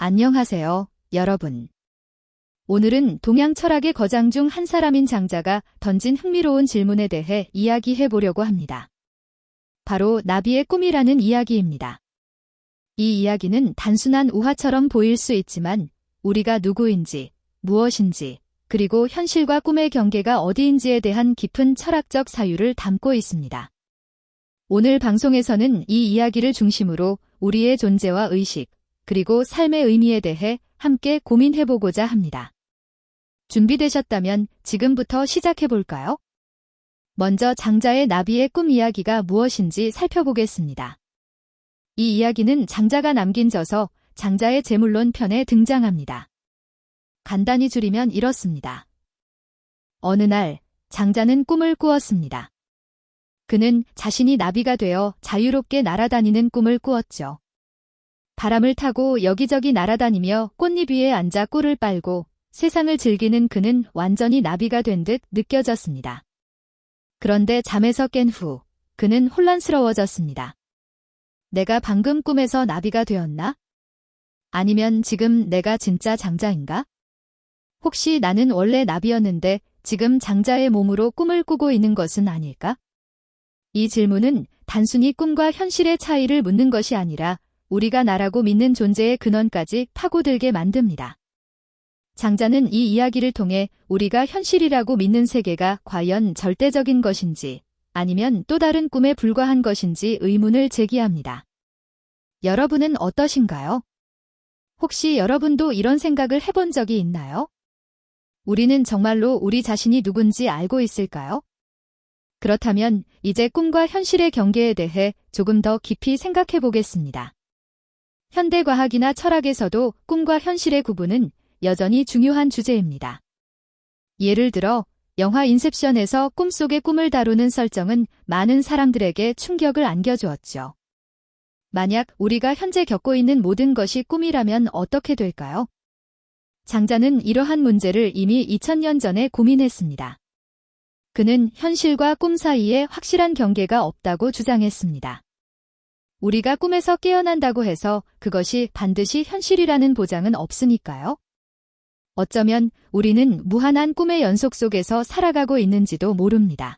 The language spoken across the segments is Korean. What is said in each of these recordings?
안녕하세요, 여러분. 오늘은 동양 철학의 거장 중 한 사람인 장자가 던진 흥미로운 질문에 대해 이야기해 보려고 합니다. 바로 나비의 꿈이라는 이야기입니다. 이 이야기는 단순한 우화처럼 보일 수 있지만 우리가 누구인지, 무엇인지, 그리고 현실과 꿈의 경계가 어디인지에 대한 깊은 철학적 사유를 담고 있습니다. 오늘 방송에서는 이 이야기를 중심으로 우리의 존재와 의식, 그리고 삶의 의미에 대해 함께 고민해보고자 합니다. 준비되셨다면 지금부터 시작해볼까요? 먼저 장자의 나비의 꿈 이야기가 무엇인지 살펴보겠습니다. 이 이야기는 장자가 남긴 저서 장자의 제물론 편에 등장합니다. 간단히 줄이면 이렇습니다. 어느 날 장자는 꿈을 꾸었습니다. 그는 자신이 나비가 되어 자유롭게 날아다니는 꿈을 꾸었죠. 바람을 타고 여기저기 날아다니며 꽃잎 위에 앉아 꿀을 빨고 세상을 즐기는 그는 완전히 나비가 된 듯 느껴졌습니다. 그런데 잠에서 깬 후 그는 혼란스러워졌습니다. 내가 방금 꿈에서 나비가 되었나? 아니면 지금 내가 진짜 장자인가? 혹시 나는 원래 나비였는데 지금 장자의 몸으로 꿈을 꾸고 있는 것은 아닐까? 이 질문은 단순히 꿈과 현실의 차이를 묻는 것이 아니라 우리가 나라고 믿는 존재의 근원까지 파고들게 만듭니다. 장자는 이 이야기를 통해 우리가 현실이라고 믿는 세계가 과연 절대적인 것인지 아니면 또 다른 꿈에 불과한 것인지 의문을 제기합니다. 여러분은 어떠신가요? 혹시 여러분도 이런 생각을 해본 적이 있나요? 우리는 정말로 우리 자신이 누군지 알고 있을까요? 그렇다면 이제 꿈과 현실의 경계에 대해 조금 더 깊이 생각해 보겠습니다. 현대과학이나 철학에서도 꿈과 현실의 구분은 여전히 중요한 주제입니다. 예를 들어 영화 인셉션에서 꿈속의 꿈을 다루는 설정은 많은 사람들에게 충격을 안겨주었죠. 만약 우리가 현재 겪고 있는 모든 것이 꿈이라면 어떻게 될까요? 장자는 이러한 문제를 이미 2000년 전에 고민했습니다. 그는 현실과 꿈 사이에 확실한 경계가 없다고 주장했습니다. 우리가 꿈에서 깨어난다고 해서 그것이 반드시 현실이라는 보장은 없으니까요. 어쩌면 우리는 무한한 꿈의 연속 속에서 살아가고 있는지도 모릅니다.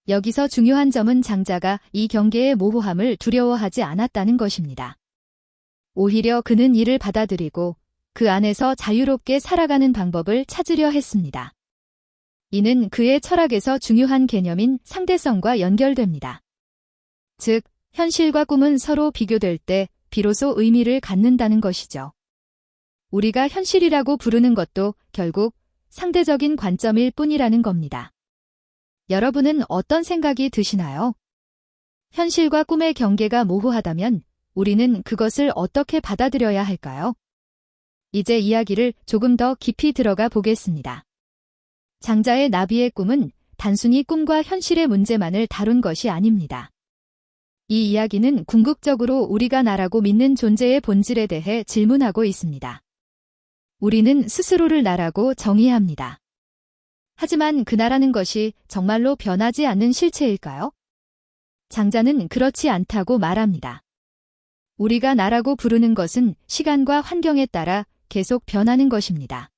여기서 중요한 점은 장자가 이 경계의 모호함을 두려워하지 않았다는 것입니다. 오히려 그는 이를 받아들이고 그 안에서 자유롭게 살아가는 방법을 찾으려 했습니다. 이는 그의 철학에서 중요한 개념인 상대성과 연결됩니다. 즉, 현실과 꿈은 서로 비교될 때 비로소 의미를 갖는다는 것이죠. 우리가 현실이라고 부르는 것도 결국 상대적인 관점일 뿐이라는 겁니다. 여러분은 어떤 생각이 드시나요? 현실과 꿈의 경계가 모호하다면 우리는 그것을 어떻게 받아들여야 할까요? 이제 이야기를 조금 더 깊이 들어가 보겠습니다. 장자의 나비의 꿈은 단순히 꿈과 현실의 문제만을 다룬 것이 아닙니다. 이 이야기는 궁극적으로 우리가 나라고 믿는 존재의 본질에 대해 질문하고 있습니다. 우리는 스스로를 나라고 정의합니다. 하지만 그 나라는 것이 정말로 변하지 않는 실체일까요? 장자는 그렇지 않다고 말합니다. 우리가 나라고 부르는 것은 시간과 환경에 따라 계속 변하는 것입니다.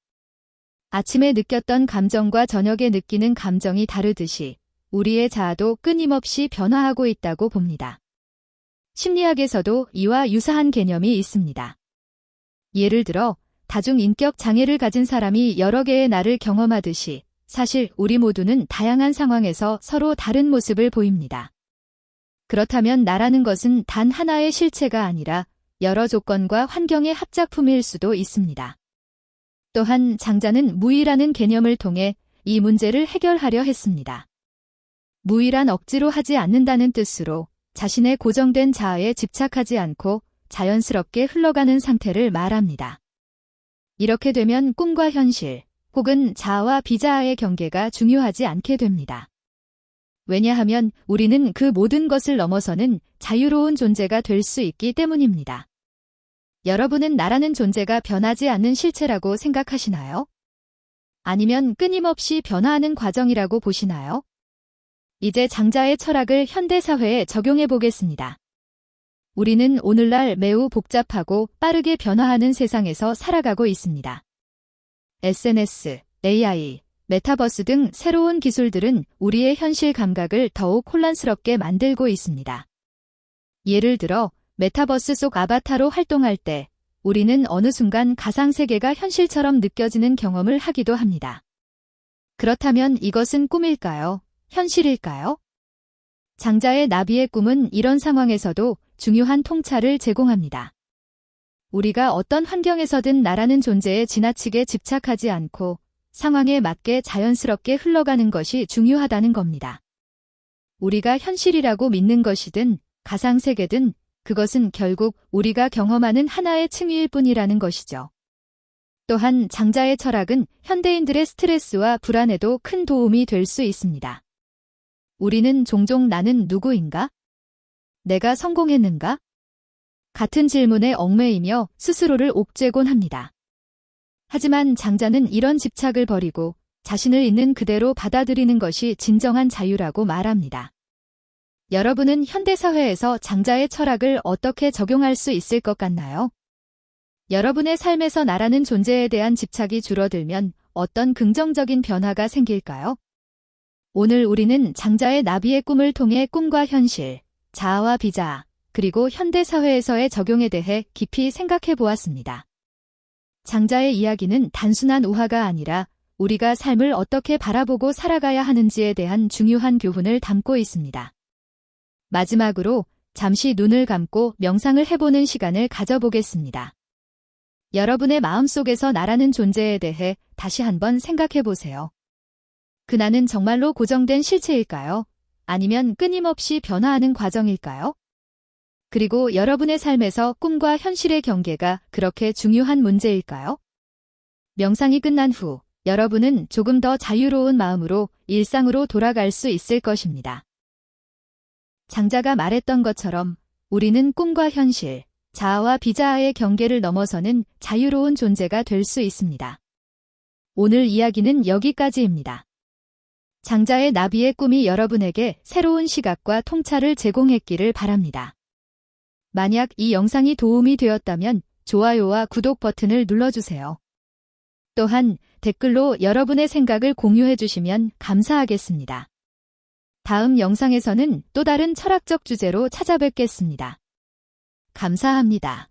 아침에 느꼈던 감정과 저녁에 느끼는 감정이 다르듯이 우리의 자아도 끊임없이 변화하고 있다고 봅니다. 심리학에서도 이와 유사한 개념이 있습니다. 예를 들어 다중인격 장애를 가진 사람이 여러 개의 나를 경험하듯이 사실 우리 모두는 다양한 상황에서 서로 다른 모습을 보입니다. 그렇다면 나라는 것은 단 하나의 실체가 아니라 여러 조건과 환경의 합작품일 수도 있습니다. 또한 장자는 무의라는 개념을 통해 이 문제를 해결하려 했습니다. 무의란 억지로 하지 않는다는 뜻으로 자신의 고정된 자아에 집착하지 않고 자연스럽게 흘러가는 상태를 말합니다. 이렇게 되면 꿈과 현실, 혹은 자아와 비자아의 경계가 중요하지 않게 됩니다. 왜냐하면 우리는 그 모든 것을 넘어서는 자유로운 존재가 될 수 있기 때문입니다. 여러분은 나라는 존재가 변하지 않는 실체라고 생각하시나요? 아니면 끊임없이 변화하는 과정이라고 보시나요? 이제 장자의 철학을 현대사회에 적용해 보겠습니다. 우리는 오늘날 매우 복잡하고 빠르게 변화하는 세상에서 살아가고 있습니다. SNS, AI, 메타버스 등 새로운 기술들은 우리의 현실 감각을 더욱 혼란스럽게 만들고 있습니다. 예를 들어 메타버스 속 아바타로 활동할 때 우리는 어느 순간 가상세계가 현실처럼 느껴지는 경험을 하기도 합니다. 그렇다면 이것은 꿈일까요? 현실일까요? 장자의 나비의 꿈은 이런 상황에서도 중요한 통찰을 제공합니다. 우리가 어떤 환경에서든 나라는 존재에 지나치게 집착하지 않고 상황에 맞게 자연스럽게 흘러가는 것이 중요하다는 겁니다. 우리가 현실이라고 믿는 것이든 가상세계든 그것은 결국 우리가 경험하는 하나의 층위일 뿐이라는 것이죠. 또한 장자의 철학은 현대인들의 스트레스와 불안에도 큰 도움이 될 수 있습니다. 우리는 종종 나는 누구인가? 내가 성공했는가? 같은 질문에 얽매이며 스스로를 옥죄곤 합니다. 하지만 장자는 이런 집착을 버리고 자신을 있는 그대로 받아들이는 것이 진정한 자유라고 말합니다. 여러분은 현대사회에서 장자의 철학을 어떻게 적용할 수 있을 것 같나요? 여러분의 삶에서 나라는 존재에 대한 집착이 줄어들면 어떤 긍정적인 변화가 생길까요? 오늘 우리는 장자의 나비의 꿈을 통해 꿈과 현실, 자아와 비자아, 그리고 현대사회에서의 적용에 대해 깊이 생각해 보았습니다. 장자의 이야기는 단순한 우화가 아니라 우리가 삶을 어떻게 바라보고 살아가야 하는지에 대한 중요한 교훈을 담고 있습니다. 마지막으로 잠시 눈을 감고 명상을 해보는 시간을 가져보겠습니다. 여러분의 마음속에서 나라는 존재에 대해 다시 한번 생각해 보세요. 그 나는 정말로 고정된 실체일까요? 아니면 끊임없이 변화하는 과정일까요? 그리고 여러분의 삶에서 꿈과 현실의 경계가 그렇게 중요한 문제일까요? 명상이 끝난 후 여러분은 조금 더 자유로운 마음으로 일상으로 돌아갈 수 있을 것입니다. 장자가 말했던 것처럼 우리는 꿈과 현실, 자아와 비자아의 경계를 넘어서는 자유로운 존재가 될 수 있습니다. 오늘 이야기는 여기까지입니다. 장자의 나비의 꿈이 여러분에게 새로운 시각과 통찰을 제공했기를 바랍니다. 만약 이 영상이 도움이 되었다면 좋아요와 구독 버튼을 눌러주세요. 또한 댓글로 여러분의 생각을 공유해 주시면 감사하겠습니다. 다음 영상에서는 또 다른 철학적 주제로 찾아뵙겠습니다. 감사합니다.